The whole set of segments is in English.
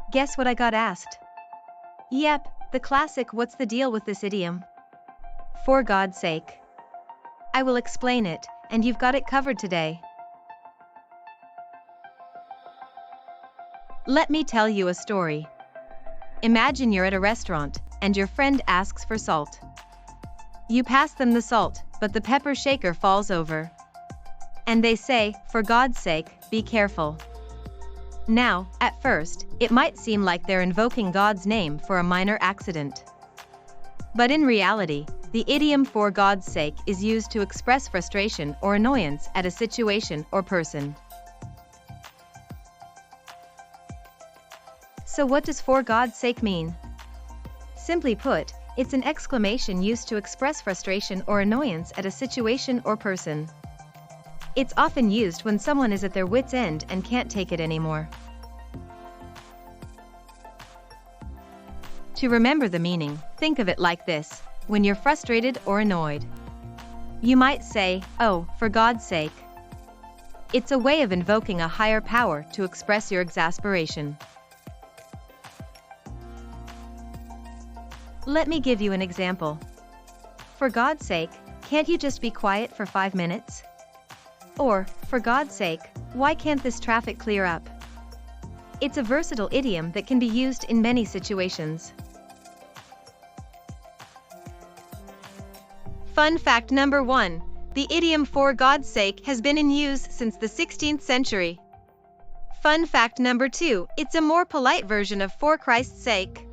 Guess what I got asked? Yep, the classic "what's the deal with this idiom?" For God's sake. I will explain it, and you've got it covered today. Let me tell you a story. Imagine you're at a restaurant, and your friend asks for salt. You pass them the salt, but the pepper shaker falls over. And they say, "For God's sake, be careful." Now, at first, it might seem like they're invoking God's name for a minor accident. But in reality, the idiom "for God's sake" is used to express frustration or annoyance at a situation or person. So what does "for God's sake" mean? Simply put, it's an exclamation used to express frustration or annoyance at a situation or person. It's often used when someone is at their wit's end and can't take it anymore. To remember the meaning, think of it like this: when you're frustrated or annoyed, you might say, "Oh, for God's sake." It's a way of invoking a higher power to express your exasperation. Let me give you an example. "For God's sake, can't you just be quiet for 5 minutes?" Or, "For God's sake, why can't this traffic clear up?" It's a versatile idiom that can be used in many situations. Fun fact number 1. The idiom "for God's sake" has been in use since the 16th century. Fun fact number 2. It's a more polite version of "for Christ's sake."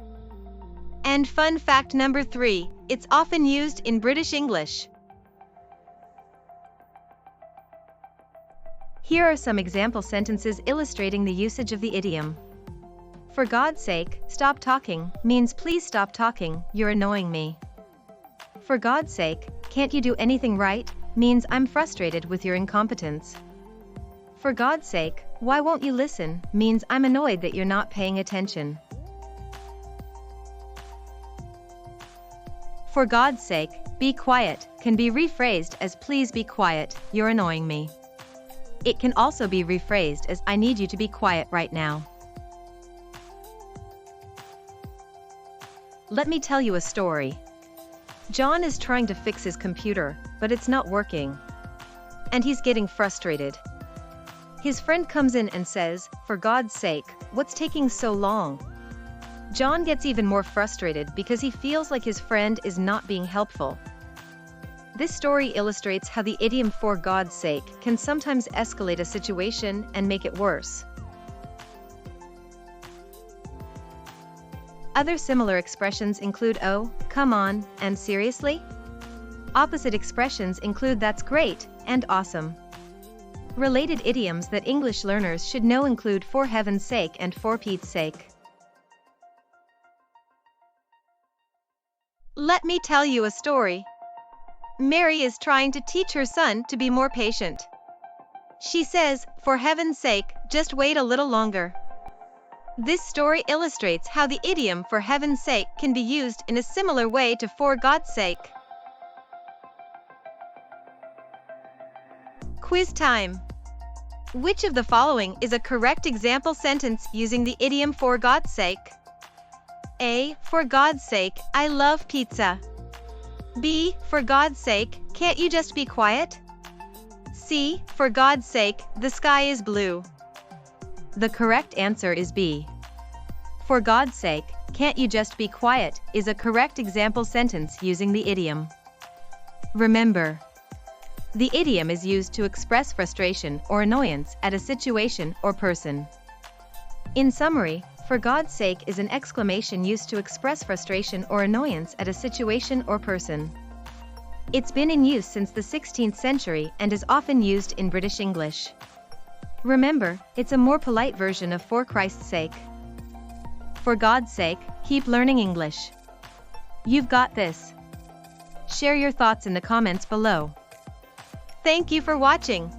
And fun fact number 3. It's often used in British English. Here are some example sentences illustrating the usage of the idiom. "For God's sake, stop talking" means "please stop talking, you're annoying me." "For God's sake, can't you do anything right" means "I'm frustrated with your incompetence." "For God's sake, why won't you listen" means "I'm annoyed that you're not paying attention." "For God's sake, be quiet" can be rephrased as "please be quiet, you're annoying me." It can also be rephrased as "I need you to be quiet right now." Let me tell you a story. John is trying to fix his computer, but it's not working. And he's getting frustrated. His friend comes in and says, "For God's sake, what's taking so long?" John gets even more frustrated because he feels like his friend is not being helpful. This story illustrates how the idiom "for God's sake" can sometimes escalate a situation and make it worse. Other similar expressions include "oh," "come on," and "seriously?" Opposite expressions include "that's great," and "awesome." Related idioms that English learners should know include "for heaven's sake" and "for Pete's sake." Let me tell you a story. Mary is trying to teach her son to be more patient. She says, "For heaven's sake, just wait a little longer." This story illustrates how the idiom "for heaven's sake" can be used in a similar way to "for God's sake." Quiz time. Which of the following is a correct example sentence using the idiom "for God's sake"? A. For God's sake, I love pizza. B. For God's sake, can't you just be quiet? C. For God's sake, the sky is blue. The correct answer is B. For God's sake, can't you just be quiet is a correct example sentence using the idiom. Remember, the idiom is used to express frustration or annoyance at a situation or person. In summary, "for God's sake" is an exclamation used to express frustration or annoyance at a situation or person. It's been in use since the 16th century and is often used in British English. Remember, it's a more polite version of "for Christ's sake." For God's sake, keep learning English. You've got this. Share your thoughts in the comments below. Thank you for watching.